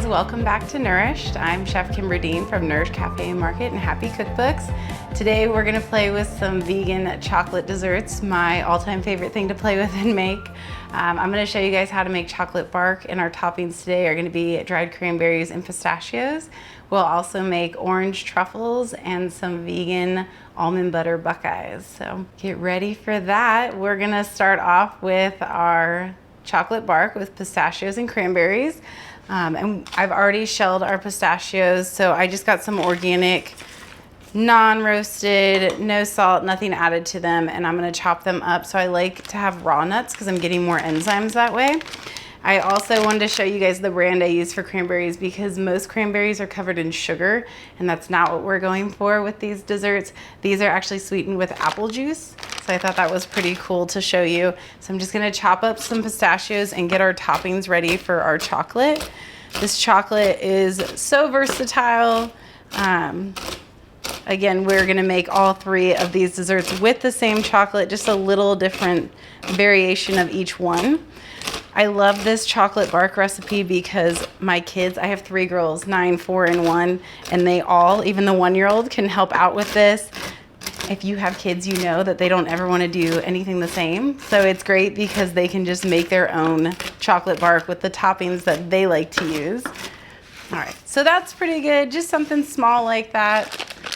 welcome back to Nourished. I'm Chef Kimber Dean from Nourish Cafe and Market and Happy Cookbooks. Today we're gonna play with some vegan chocolate desserts, my all-time favorite thing to play with and make. I'm gonna show you guys how to make chocolate bark, and our toppings today are gonna be dried cranberries and pistachios. We'll also make orange truffles and some vegan almond butter Buckeyes. So get ready for that. We're gonna start off with our chocolate bark with pistachios and cranberries. And I've already shelled our pistachios, so I just got some organic, non-roasted, no salt, nothing added to them, and I'm gonna chop them up. So I like to have raw nuts because I'm getting more enzymes that way. I also wanted to show you guys the brand I use for cranberries because most cranberries are covered in sugar, and that's not what we're going for with these desserts. These are actually sweetened with apple juice, so I thought that was pretty cool to show you. So I'm just gonna chop up some pistachios and get our toppings ready for our chocolate. This chocolate is so versatile. Again, we're gonna make all three of these desserts with the same chocolate, just a little different variation of each one. I love this chocolate bark recipe because my kids, I have 3 girls, 9, 4, and 1, and they all, even the 1-year-old, can help out with this. If you have kids, you know that they don't ever want to do anything the same. So it's great because they can just make their own chocolate bark with the toppings that they like to use. All right, so that's pretty good. Just something small like that.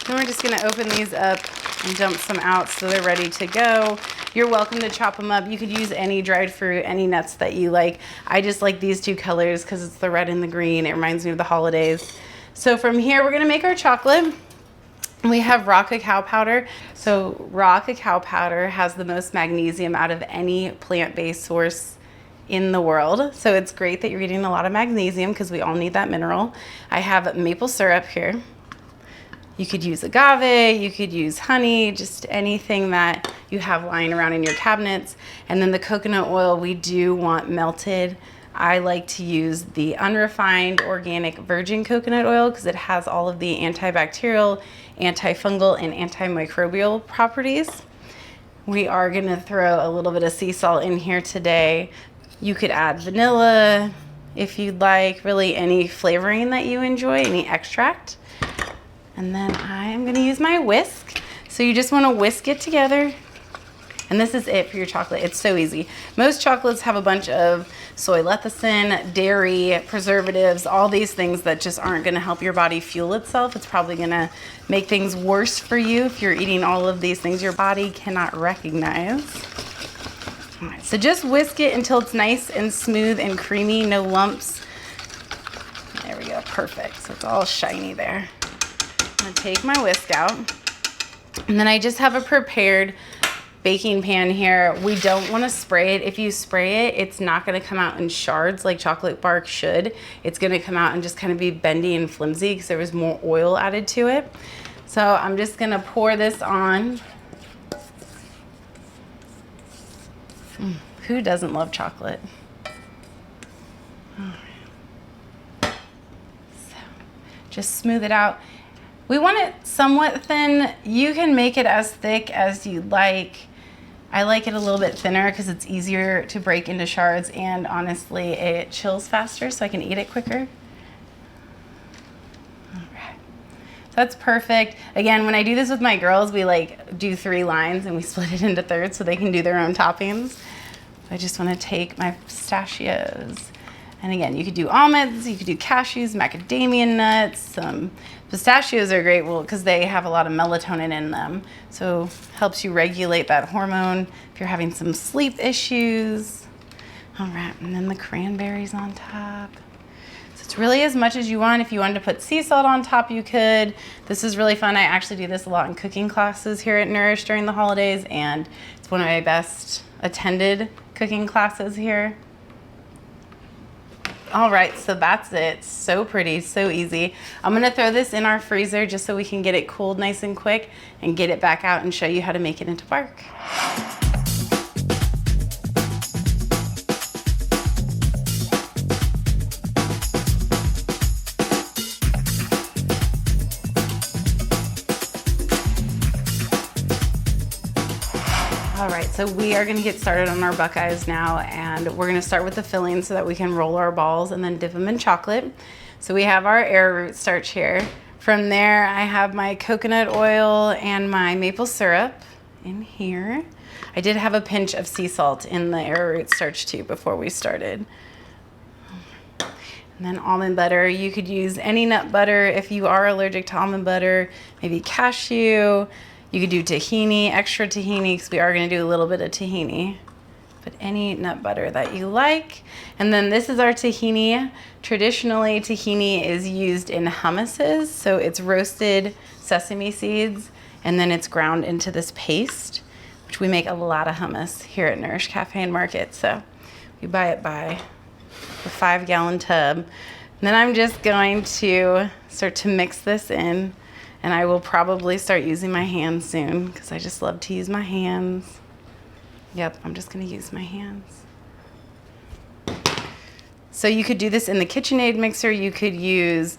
Then we're just gonna open these up and dump some out so they're ready to go. You're welcome to chop them up. You could use any dried fruit, any nuts that you like. I just like these 2 colors because it's the red and the green. It reminds me of the holidays. So from here, we're gonna make our chocolate. We have raw cacao powder. So raw cacao powder has the most magnesium out of any plant-based source in the world. So it's great that you're getting a lot of magnesium because we all need that mineral. I have maple syrup here. You could use agave, you could use honey, just anything that you have lying around in your cabinets. And then the coconut oil, we do want melted. I like to use the unrefined organic virgin coconut oil because it has all of the antibacterial, antifungal, and antimicrobial properties. We are gonna throw a little bit of sea salt in here today. You could add vanilla if you'd like, really any flavoring that you enjoy, any extract. And then I am gonna use my whisk. So you just wanna whisk it together. And this is it for your chocolate. It's so easy. Most chocolates have a bunch of soy lecithin, dairy, preservatives, all these things that just aren't gonna help your body fuel itself. It's probably gonna make things worse for you if you're eating all of these things your body cannot recognize. All right, so just whisk it until it's nice and smooth and creamy, no lumps. There we go, perfect. So it's all shiny there. I'm gonna take my whisk out, and then I just have a prepared baking pan here. We don't want to spray it. If you spray it, it's not going to come out in shards like chocolate bark should. It's going to come out and just kind of be bendy and flimsy because there was more oil added to it. So I'm just going to pour this on. Who doesn't love chocolate? All right. So just smooth it out. We want it somewhat thin. You can make it as thick as you'd like. I like it a little bit thinner because it's easier to break into shards, and honestly, it chills faster so I can eat it quicker. All right. So that's perfect. Again, when I do this with my girls, we do 3 lines and we split it into thirds so they can do their own toppings. I just want to take my pistachios. And again, you could do almonds, you could do cashews, macadamia nuts. Pistachios are great because they have a lot of melatonin in them. So helps you regulate that hormone if you're having some sleep issues. All right, and then the cranberries on top. So it's really as much as you want. If you wanted to put sea salt on top, you could. This is really fun. I actually do this a lot in cooking classes here at Nourish during the holidays, and it's one of my best attended cooking classes here. All right, so that's it. So pretty, so easy. I'm gonna throw this in our freezer just so we can get it cooled nice and quick and get it back out and show you how to make it into bark. All right, So we are gonna get started on our Buckeyes now, and we're gonna start with the filling so that we can roll our balls and then dip them in chocolate. So we have our arrowroot starch here. From there, I have my coconut oil and my maple syrup in here. I did have a pinch of sea salt in the arrowroot starch too before we started. And then almond butter. You could use any nut butter if you are allergic to almond butter, maybe cashew. You could do tahini, extra tahini, because we are going to do a little bit of tahini. But any nut butter that you like. And then this is our tahini. Traditionally, tahini is used in hummuses. So it's roasted sesame seeds, and then it's ground into this paste, which we make a lot of hummus here at Nourish Cafe and Market. So we buy it by the 5-gallon tub. And then I'm just going to start to mix this in, and I will probably start using my hands soon because I just love to use my hands. Yep, I'm just gonna use my hands. So you could do this in the KitchenAid mixer. You could use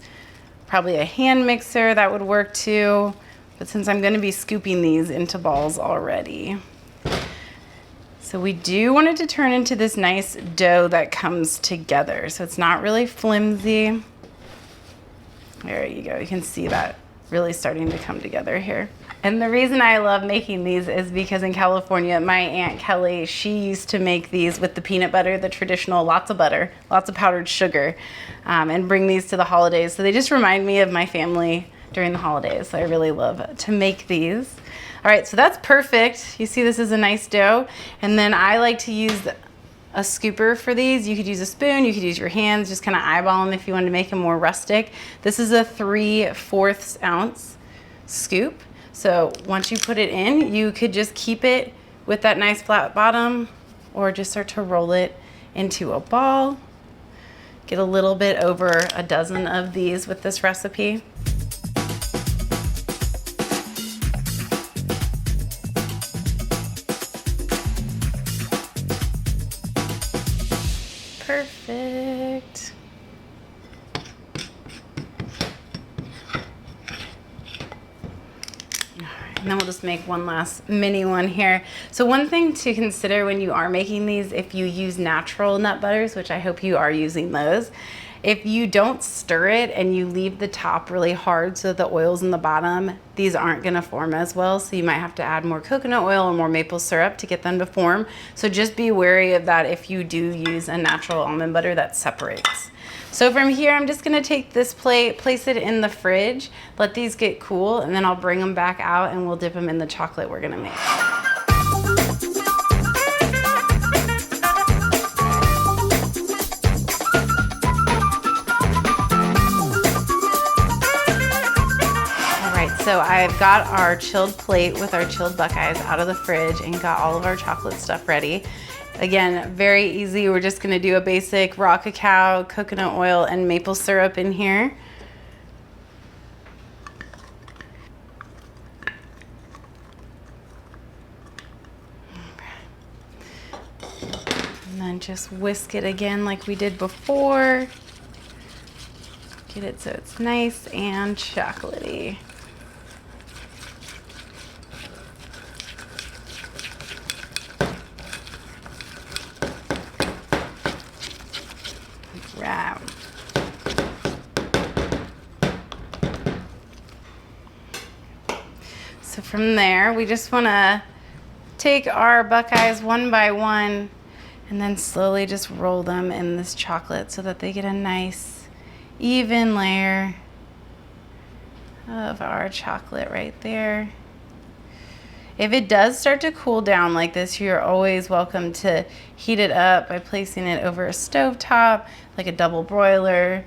probably a hand mixer, that would work too. But since I'm gonna be scooping these into balls already. So we do want it to turn into this nice dough that comes together. So it's not really flimsy. There you go, you can see that really starting to come together here. And the reason I love making these is because in California, my Aunt Kelly, she used to make these with the peanut butter, the traditional, lots of butter, lots of powdered sugar, and bring these to the holidays. So they just remind me of my family during the holidays. So I really love to make these. All right, so that's perfect. You see this is a nice dough. And then I like to use a scooper for these. You could use a spoon, you could use your hands, just kind of eyeball them if you want to make them more rustic. This is a 3/4 ounce scoop. So once you put it in, you could just keep it with that nice flat bottom, or just start to roll it into a ball. Get a little bit over a dozen of these with this recipe. Perfect. And then we'll just make one last mini one here. So one thing to consider when you are making these, if you use natural nut butters, which I hope you are using those, if you don't stir it and you leave the top really hard so that the oil's in the bottom, these aren't gonna form as well. So you might have to add more coconut oil or more maple syrup to get them to form. So just be wary of that if you do use a natural almond butter that separates. So from here, I'm just gonna take this plate, place it in the fridge, let these get cool, and then I'll bring them back out and we'll dip them in the chocolate we're gonna make. So I've got our chilled plate with our chilled Buckeyes out of the fridge and got all of our chocolate stuff ready. Again, very easy. We're just gonna do a basic raw cacao, coconut oil, and maple syrup in here. And then just whisk it again like we did before. Get it so it's nice and chocolatey. Right. So from there, we just want to take our Buckeyes one by one and then slowly just roll them in this chocolate so that they get a nice even layer of our chocolate right there. If it does start to cool down like this, you're always welcome to heat it up by placing it over a stovetop, like a double broiler.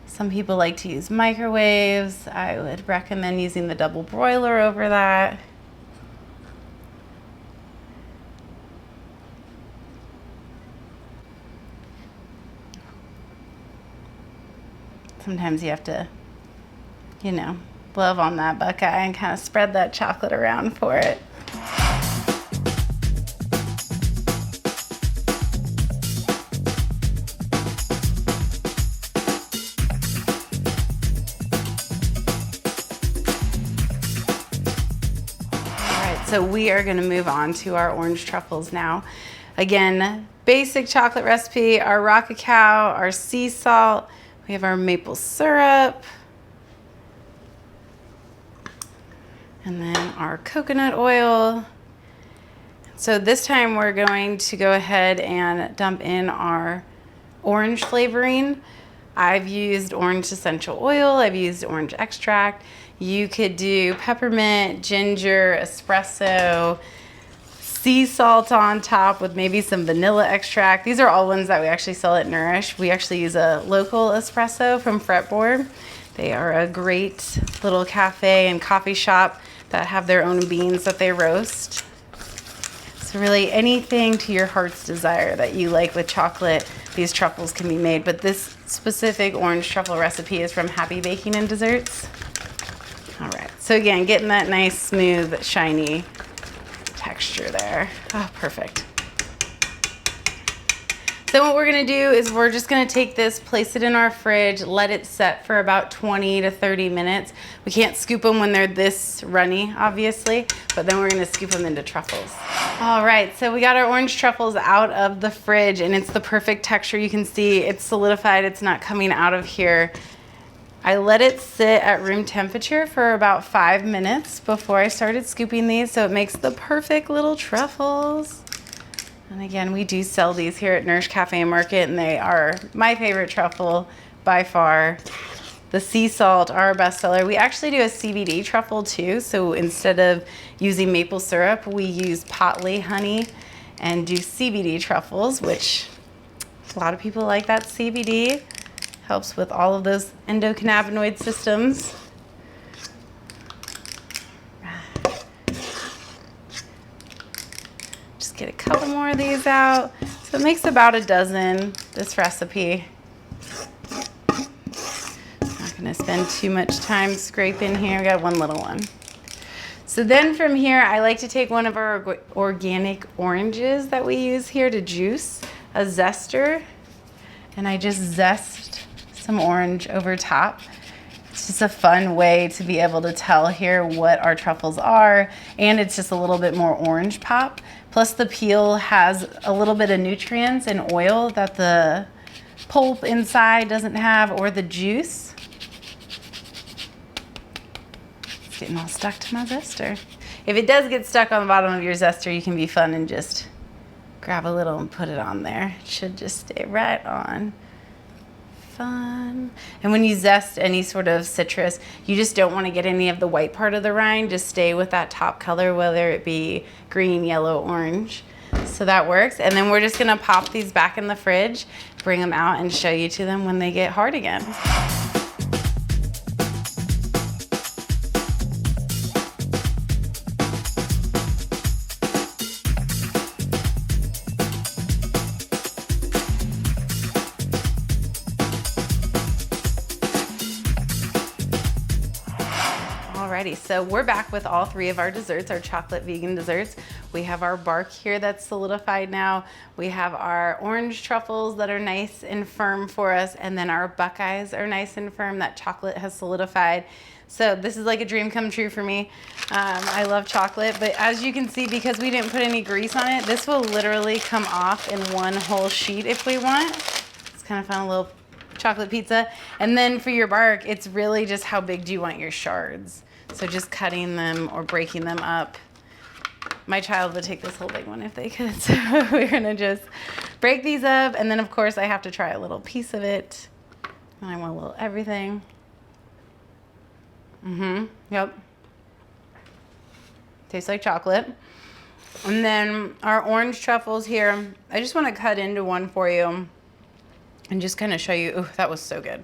Some people like to use microwaves. I would recommend using the double broiler over that. Sometimes you have to, you know, love on that Buckeye and kind of spread that chocolate around for it. so we are gonna move on to our orange truffles now. Again, basic chocolate recipe, our raw cacao, our sea salt, we have our maple syrup, and then our coconut oil. So this time we're going to go ahead and dump in our orange flavoring. I've used orange essential oil, I've used orange extract. You could do peppermint, ginger, espresso, sea salt on top with maybe some vanilla extract. These are all ones that we actually sell at Nourish. We actually use a local espresso from Fretboard. They are a great little cafe and coffee shop that have their own beans that they roast. So really anything to your heart's desire that you like with chocolate, these truffles can be made. But this specific orange truffle recipe is from Happy Baking and Desserts. All right, so again, getting that nice, smooth, shiny texture there. Oh, perfect. So what we're gonna do is we're just gonna take this, place it in our fridge, let it set for about 20 to 30 minutes. We can't scoop them when they're this runny, obviously, but then we're gonna scoop them into truffles. All right, so we got our orange truffles out of the fridge and it's the perfect texture. You can see it's solidified, it's not coming out of here. I let it sit at room temperature for about 5 minutes before I started scooping these, so it makes the perfect little truffles. And again, we do sell these here at Nourish Cafe and Market, and they are my favorite truffle by far. The sea salt, our bestseller. We actually do a CBD truffle too, so instead of using maple syrup, we use Potley honey and do CBD truffles, which a lot of people like that CBD. Helps with all of those endocannabinoid systems. Just get a couple more of these out. So it makes about a dozen, this recipe. Not gonna spend too much time scraping here. We got one little one. So then from here, I like to take one of our organic oranges that we use here to juice, a zester, and I just zest some orange over top. It's just a fun way to be able to tell here what our truffles are, and it's just a little bit more orange pop. Plus the peel has a little bit of nutrients and oil that the pulp inside doesn't have, or the juice. It's getting all stuck to my zester. If it does get stuck on the bottom of your zester, you can be fun and just grab a little and put it on there. It should just stay right on. Fun. And when you zest any sort of citrus, you just don't want to get any of the white part of the rind. Just stay with that top color, whether it be green, yellow, orange. So that works. And then we're just gonna pop these back in the fridge, bring them out and show you to them when they get hard again. Alrighty, so we're back with all three of our desserts, our chocolate vegan desserts. We have our bark here that's solidified now. We have our orange truffles that are nice and firm for us, and then our Buckeyes are nice and firm. That chocolate has solidified. So this is like a dream come true for me. I love chocolate, but as you can see, because we didn't put any grease on it, this will literally come off in one whole sheet if we want. It's kind of fun, a little chocolate pizza. And then for your bark, it's really just how big do you want your shards. So just cutting them or breaking them up. My child would take this whole big one if they could. So we're gonna just break these up. And then of course I have to try a little piece of it. And I want a little everything. Yep. Tastes like chocolate. And then our orange truffles here, I just wanna cut into one for you and just kind of show you, ooh, that was so good.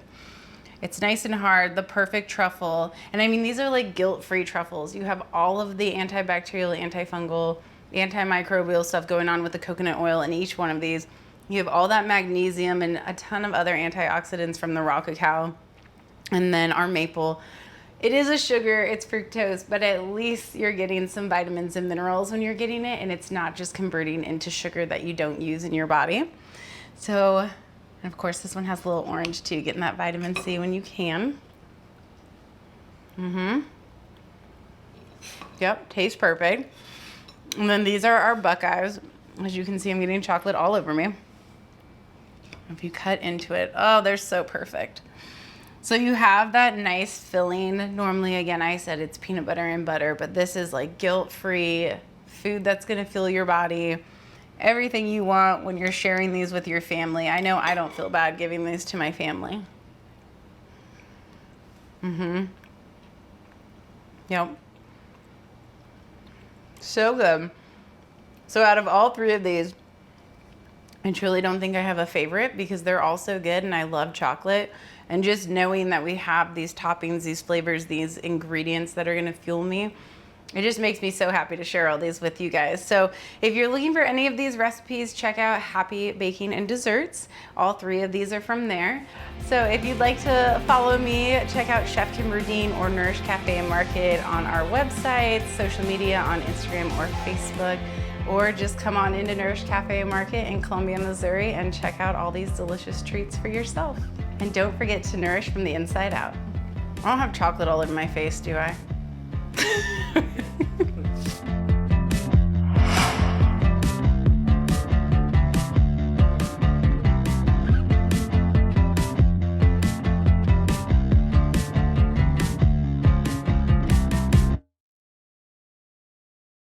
It's nice and hard, the perfect truffle. And I mean, these are like guilt-free truffles. You have all of the antibacterial, antifungal, antimicrobial stuff going on with the coconut oil in each one of these. You have all that magnesium and a ton of other antioxidants from the raw cacao. And then our maple. It is a sugar, it's fructose, but at least you're getting some vitamins and minerals when you're getting it, and it's not just converting into sugar that you don't use in your body. So, and of course, this one has a little orange too, getting that vitamin C when you can. Yep, tastes perfect. And then these are our Buckeyes. As you can see, I'm getting chocolate all over me. If you cut into it, oh, they're so perfect. So you have that nice filling. Normally, again, I said it's peanut butter and butter, but this is like guilt-free food that's gonna fill your body. Everything you want when you're sharing these with your family. I know I don't feel bad giving these to my family. Yep. So good. So out of all three of these, I truly don't think I have a favorite because they're all so good and I love chocolate. And just knowing that we have these toppings, these flavors, these ingredients that are gonna fuel me, it just makes me so happy to share all these with you guys. So if you're looking for any of these recipes, check out Happy Baking and Desserts. All three of these are from there. So if you'd like to follow me, check out Chef Kimber Dean or Nourish Cafe and Market on our website, social media on Instagram or Facebook, or just come on into Nourish Cafe and Market in Columbia, Missouri and check out all these delicious treats for yourself. And don't forget to nourish from the inside out. I don't have chocolate all over my face, do I?